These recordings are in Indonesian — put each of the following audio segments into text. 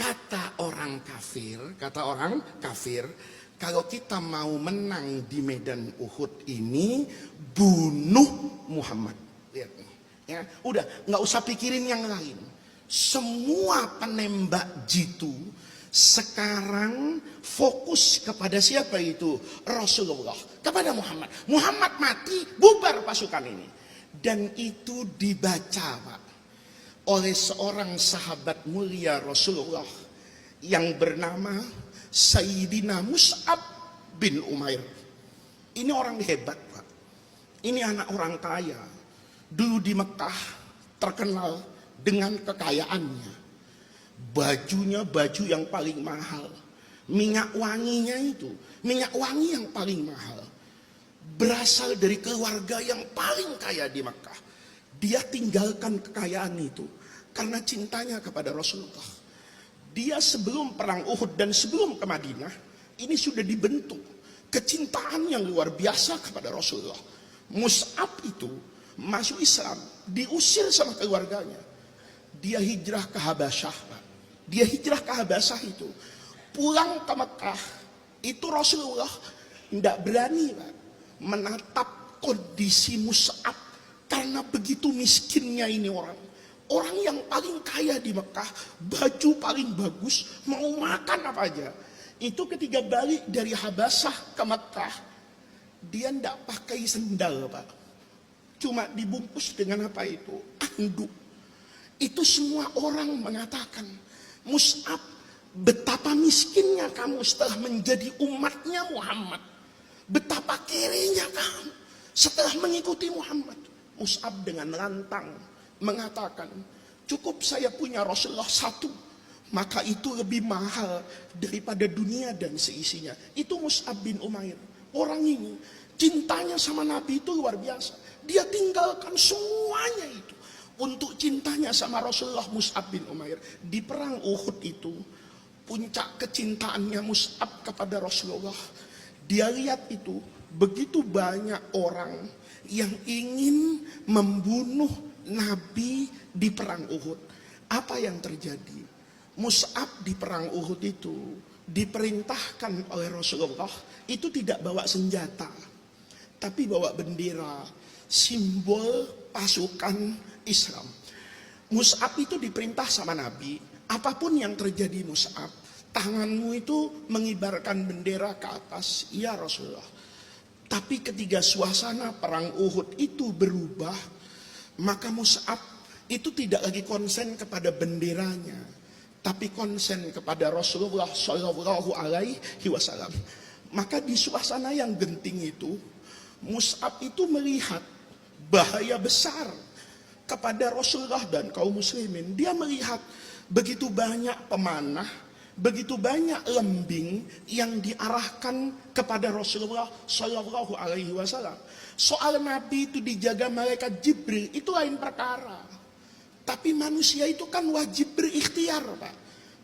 Kata orang kafir, kalau kita mau menang di medan Uhud ini, bunuh Muhammad. Lihat nih, ya, udah nggak usah pikirin yang lain. Semua penembak jitu sekarang fokus kepada siapa itu? Rasulullah, kepada Muhammad. Muhammad mati, bubar pasukan ini. Dan itu dibaca, Pak, oleh seorang sahabat mulia Rasulullah yang bernama Sayyidina Mus'ab bin Umair. Ini orang hebat, Pak. Ini anak orang kaya. Dulu di Mekah terkenal dengan kekayaannya. Bajunya baju yang paling mahal. Minyak wanginya itu, minyak wangi yang paling mahal. Berasal dari keluarga yang paling kaya di Mekah. Dia tinggalkan kekayaan itu karena cintanya kepada Rasulullah. Dia sebelum perang Uhud dan sebelum ke Madinah, ini sudah dibentuk kecintaan yang luar biasa kepada Rasulullah. Mus'ab itu masuk Islam, diusir sama keluarganya. Dia hijrah ke Habasyah, Pak. Dia hijrah ke Habasyah itu. Pulang ke Mekah, itu Rasulullah tidak berani, Pak, menatap kondisi Mus'ab. Karena begitu miskinnya ini orang. Orang yang paling kaya di Mekah, baju paling bagus, mau makan apa aja. Itu ketika balik dari Habasyah ke Mekah, dia tidak pakai sendal, Pak. Cuma dibungkus dengan apa itu? Anduk. Itu semua orang mengatakan, Mus'ab, betapa miskinnya kamu setelah menjadi umatnya Muhammad. Betapa kirinya kamu setelah mengikuti Muhammad. Mus'ab dengan lantang mengatakan, cukup saya punya Rasulullah satu, maka itu lebih mahal daripada dunia dan seisinya. Itu Mus'ab bin Umair. Orang ini cintanya sama Nabi itu luar biasa. Dia tinggalkan semuanya itu untuk cintanya sama Rasulullah. Mus'ab bin Umair di perang Uhud itu, puncak kecintaannya Mus'ab kepada Rasulullah. Dia lihat itu begitu banyak orang yang ingin membunuh Nabi di perang Uhud. Apa yang terjadi? Mus'ab di perang Uhud itu diperintahkan oleh Rasulullah itu tidak bawa senjata, tapi bawa bendera, simbol pasukan Islam. Mus'ab itu diperintah sama Nabi, apapun yang terjadi Mus'ab, tanganmu itu mengibarkan bendera ke atas, ya Rasulullah. Tapi ketika suasana perang Uhud itu berubah, maka Mus'ab itu tidak lagi konsen kepada benderanya, tapi konsen kepada Rasulullah Shallallahu Alaihi Wasallam. Maka di suasana yang genting itu, Mus'ab itu melihat bahaya besar kepada Rasulullah dan kaum muslimin. Dia melihat begitu banyak pemanah, begitu banyak lembing yang diarahkan kepada Rasulullah Shallallahu Alaihi Wasallam. Soal Nabi itu dijaga malaikat Jibril itu lain perkara. Tapi manusia itu kan wajib berikhtiar, Pak.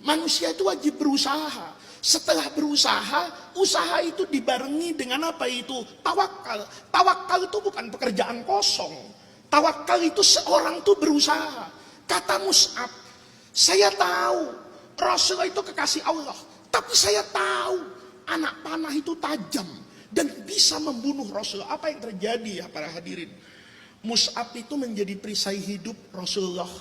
Manusia itu wajib berusaha. Setelah berusaha, usaha itu dibarengi dengan apa itu? Tawakal. Tawakal itu bukan pekerjaan kosong. Tawakal itu seorang tuh berusaha. Kata Mus'ab, saya tahu Rasulullah itu kekasih Allah, tapi saya tahu anak panah itu tajam dan bisa membunuh Rasulullah. Apa yang terjadi ya para hadirin? Mus'ab itu menjadi perisai hidup Rasulullah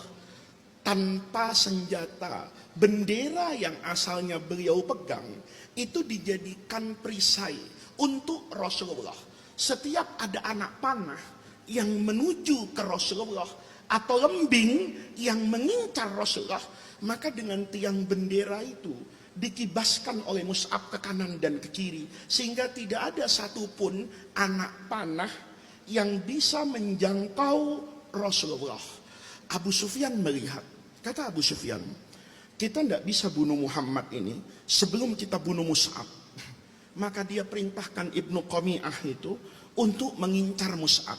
tanpa senjata. Bendera yang asalnya beliau pegang itu dijadikan perisai untuk Rasulullah. Setiap ada anak panah yang menuju ke Rasulullah atau lembing yang mengincar Rasulullah, maka dengan tiang bendera itu dikibaskan oleh Mus'ab ke kanan dan ke kiri, sehingga tidak ada satupun anak panah yang bisa menjangkau Rasulullah. Abu Sufyan melihat, kata Abu Sufyan, kita tidak bisa bunuh Muhammad ini sebelum kita bunuh Mus'ab. Maka dia perintahkan Ibnu Qami'ah itu untuk mengincar Mus'ab.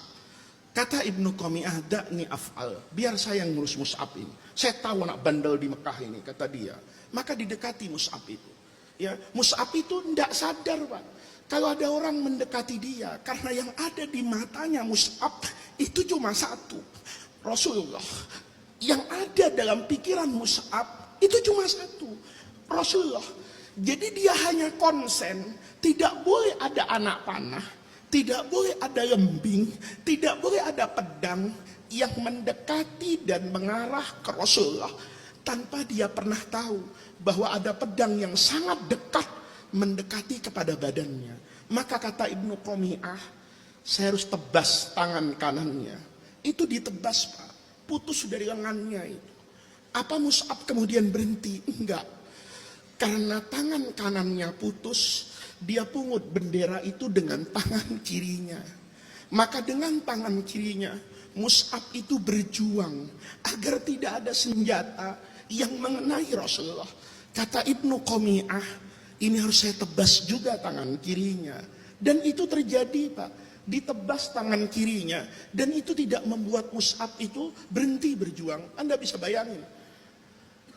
Kata Ibnu Qami'ah, da'ni af'al, biar saya yang ngurus Mus'ab ini. Saya tahu anak bandel di Mekah ini, kata dia. Maka didekati Mus'ab itu. Ya, Mus'ab itu tidak sadar, Pak, kalau ada orang mendekati dia, karena yang ada di matanya Mus'ab itu cuma satu, Rasulullah. Yang ada dalam pikiran Mus'ab Itu cuma satu, Rasulullah. Jadi dia hanya konsen, tidak boleh ada anak panah, tidak boleh ada lembing, tidak boleh ada pedang yang mendekati dan mengarah ke Rasulullah tanpa dia pernah tahu bahwa ada pedang yang sangat dekat mendekati kepada badannya. Maka kata Ibnu Qami'ah, saya harus tebas tangan kanannya. Itu ditebas, Pak, putus dari lengannya itu. Apa Mus'ab kemudian berhenti? Enggak. Karena tangan kanannya putus, dia pungut bendera itu dengan tangan kirinya. Maka dengan tangan kirinya, Mus'ab itu berjuang agar tidak ada senjata yang mengenai Rasulullah. Kata Ibnu Qami'ah, ini harus saya tebas juga tangan kirinya. Dan itu terjadi, Pak. Ditebas tangan kirinya. Dan itu tidak membuat Mus'ab itu berhenti berjuang. Anda bisa bayangin,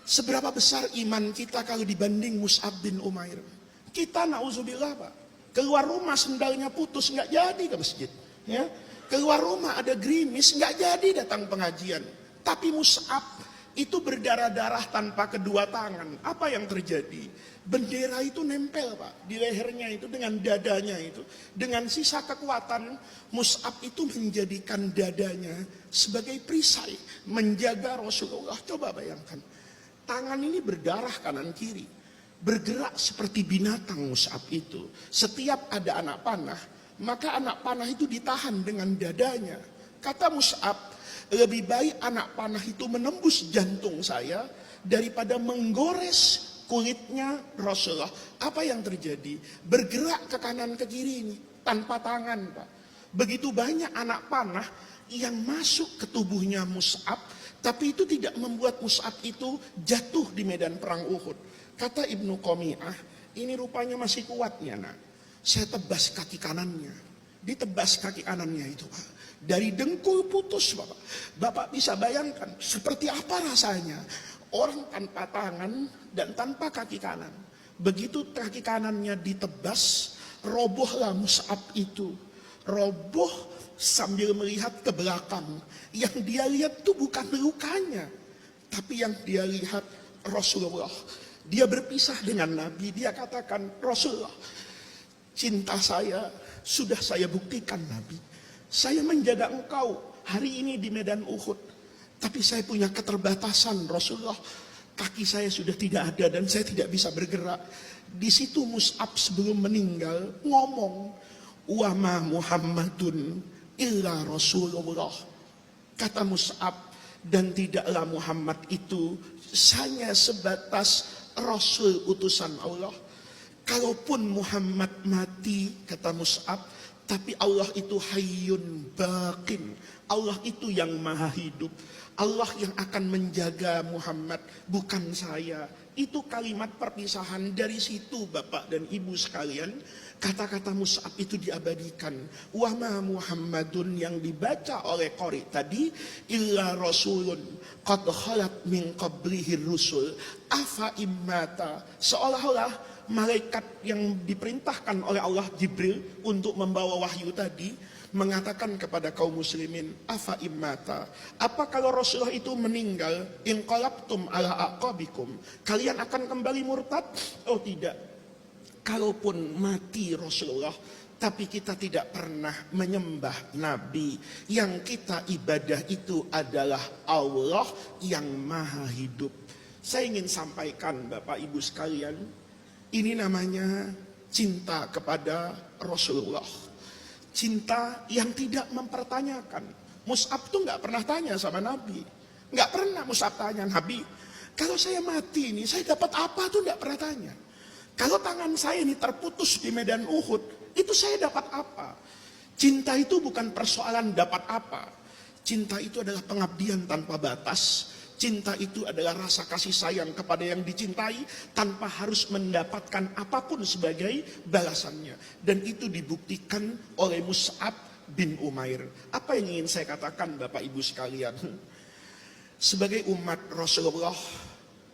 seberapa besar iman kita kalau dibanding Mus'ab bin Umair. Kita na'udzubillah, Pak, keluar rumah sendalnya putus, nggak jadi ke masjid. Ya, keluar rumah ada gerimis, nggak jadi datang pengajian. Tapi Mus'ab itu berdarah-darah tanpa kedua tangan. Apa yang terjadi? Bendera itu nempel, Pak, di lehernya itu dengan dadanya itu. Dengan sisa kekuatan, Mus'ab itu menjadikan dadanya sebagai perisai menjaga Rasulullah. Coba bayangkan, tangan ini berdarah kanan kiri, bergerak seperti binatang Mus'ab itu. Setiap ada anak panah, maka anak panah itu ditahan dengan dadanya. Kata Mus'ab, lebih baik anak panah itu menembus jantung saya daripada menggores kulitnya Rasulullah. Apa yang terjadi? Bergerak ke kanan ke kiri ini tanpa tangan, Pak. Begitu banyak anak panah yang masuk ke tubuhnya Mus'ab, tapi itu tidak membuat Mus'ab itu jatuh di medan perang Uhud. Kata Ibnu Qami'ah, ini rupanya masih kuatnya, nak. Saya tebas kaki kanannya. Ditebas kaki kanannya itu, Pak. Dari dengkul putus, Bapak. Bapak bisa bayangkan seperti apa rasanya orang tanpa tangan dan tanpa kaki kanan. Begitu kaki kanannya ditebas, robohlah Mus'ab itu. Roboh sambil melihat ke belakang. Yang dia lihat itu bukan lukanya, tapi yang dia lihat Rasulullah. Dia berpisah dengan Nabi. Dia katakan, Rasulullah, cinta saya sudah saya buktikan, Nabi. Saya menjaga engkau hari ini di medan Uhud, tapi saya punya keterbatasan, Rasulullah. Kaki saya sudah tidak ada dan saya tidak bisa bergerak. Di situ Mus'ab sebelum meninggal ngomong, wa ma Muhammadun illa Rasulullah. Kata Mus'ab, dan tidaklah Muhammad itu hanya sebatas Rasul utusan Allah. Kalaupun Muhammad mati, kata Mus'ab, tapi Allah itu hayyun baqin. Allah itu yang maha hidup. Allah yang akan menjaga Muhammad, bukan saya. Itu kalimat perpisahan. Dari situ Bapak dan Ibu sekalian, kata-kata Mus'ab itu diabadikan. Wa ma Muhammadun yang dibaca oleh qari tadi, illa rasulun qad khalat min qablihi rusul afa immata. Seolah-olah malaikat yang diperintahkan oleh Allah, Jibril, untuk membawa wahyu tadi mengatakan kepada kaum muslimin, afa immata, apa kalau Rasulullah itu meninggal, inqalabtum ala aqabikum, kalian akan kembali murtad? Oh tidak. Kalaupun mati Rasulullah, tapi kita tidak pernah menyembah Nabi. Yang kita ibadah itu adalah Allah yang maha hidup. Saya ingin sampaikan Bapak Ibu sekalian, ini namanya cinta kepada Rasulullah. Cinta yang tidak mempertanyakan. Mus'ab tuh nggak pernah tanya sama Nabi. Nggak pernah Mus'ab tanya, Nabi, kalau saya mati ini, saya dapat apa tuh nggak pernah tanya. Kalau tangan saya ini terputus di medan Uhud, itu saya dapat apa? Cinta itu bukan persoalan dapat apa. Cinta itu adalah pengabdian tanpa batas. Cinta itu adalah rasa kasih sayang kepada yang dicintai tanpa harus mendapatkan apapun sebagai balasannya. Dan itu dibuktikan oleh Mus'ab bin Umair. Apa yang ingin saya katakan Bapak Ibu sekalian? Sebagai umat Rasulullah,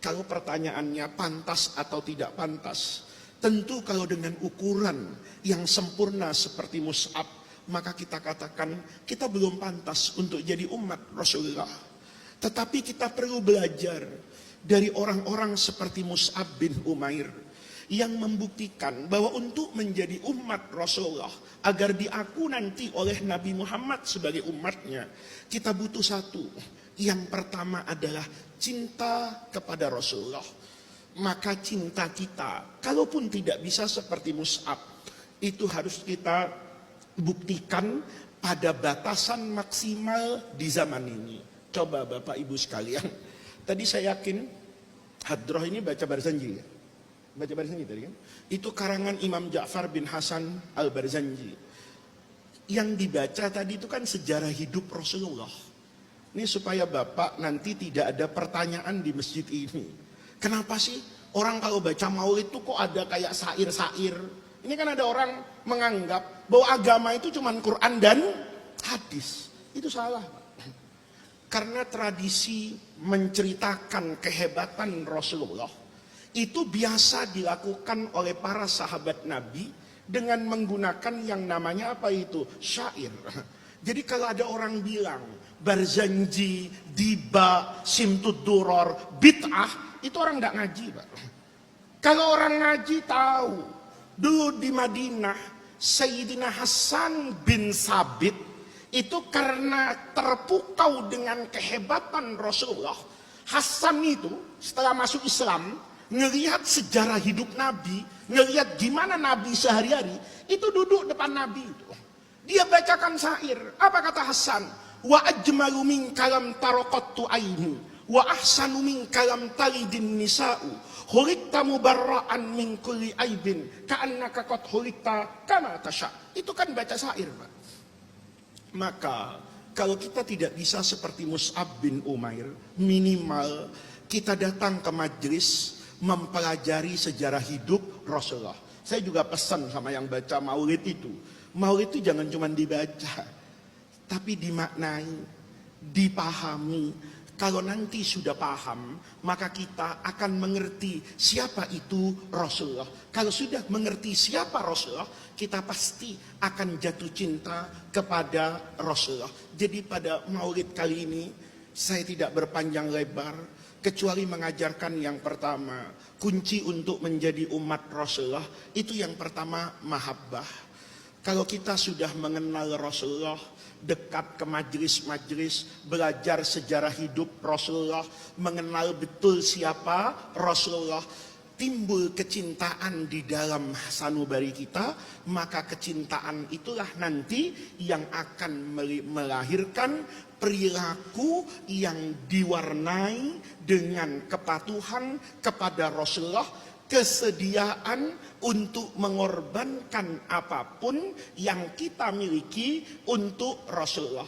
kalau pertanyaannya pantas atau tidak pantas, tentu kalau dengan ukuran yang sempurna seperti Mus'ab, maka kita katakan kita belum pantas untuk jadi umat Rasulullah. Tetapi kita perlu belajar dari orang-orang seperti Mus'ab bin Umair yang membuktikan bahwa untuk menjadi umat Rasulullah agar diaku nanti oleh Nabi Muhammad sebagai umatnya, kita butuh satu. Yang pertama adalah cinta kepada Rasulullah. Maka cinta kita, kalaupun tidak bisa seperti Mus'ab, itu harus kita buktikan pada batasan maksimal di zaman ini. Coba Bapak Ibu sekalian, tadi saya yakin Hadroh ini baca Barzanji ya? Baca Barzanji tadi kan? Itu karangan Imam Ja'far bin Hasan al-Barzanji. Yang dibaca tadi itu kan sejarah hidup Rasulullah. Ini supaya Bapak nanti tidak ada pertanyaan di masjid ini. Kenapa sih orang kalau baca maulid itu kok ada kayak sair-sair? Ini kan ada orang menganggap bahwa agama itu cuma Quran dan hadis. Itu salah, Pak. Karena tradisi menceritakan kehebatan Rasulullah itu biasa dilakukan oleh para sahabat Nabi dengan menggunakan yang namanya apa itu? Syair. Jadi kalau ada orang bilang Barzanji, Diba, Simtud Duror, bid'ah, itu orang nggak ngaji, Pak. Kalau orang ngaji tahu, dulu di Madinah Sayyidina Hasan bin Sabit itu karena terpukau dengan kehebatan Rasulullah. Hasan itu setelah masuk Islam, ngelihat sejarah hidup Nabi, ngelihat gimana Nabi sehari-hari, itu duduk depan Nabi itu. Dia bacakan syair. Apa kata Hasan? Wa ajmalu min kalam taraqattu aini, wa ahsanu min kalam talidin nisa'u, khuliqta mubarra'an min kulli aibin, ka'annaka qad khuliqta kama tasha. Itu kan baca syair, Pak. Maka kalau kita tidak bisa seperti Mus'ab bin Umair, minimal kita datang ke majelis mempelajari sejarah hidup Rasulullah. Saya juga pesan sama yang baca maulid itu. Maulid itu jangan cuma dibaca, tapi dimaknai, dipahami. Kalau nanti sudah paham, maka kita akan mengerti siapa itu Rasulullah. Kalau sudah mengerti siapa Rasulullah, kita pasti akan jatuh cinta kepada Rasulullah. Jadi pada maulid kali ini, saya tidak berpanjang lebar, kecuali mengajarkan yang pertama, kunci untuk menjadi umat Rasulullah, itu yang pertama mahabbah. Kalau kita sudah mengenal Rasulullah, dekat ke majelis-majelis, belajar sejarah hidup Rasulullah, mengenal betul siapa Rasulullah, timbul kecintaan di dalam sanubari kita, maka kecintaan itulah nanti yang akan melahirkan perilaku yang diwarnai dengan kepatuhan kepada Rasulullah, kesediaan untuk mengorbankan apapun yang kita miliki untuk Rasulullah.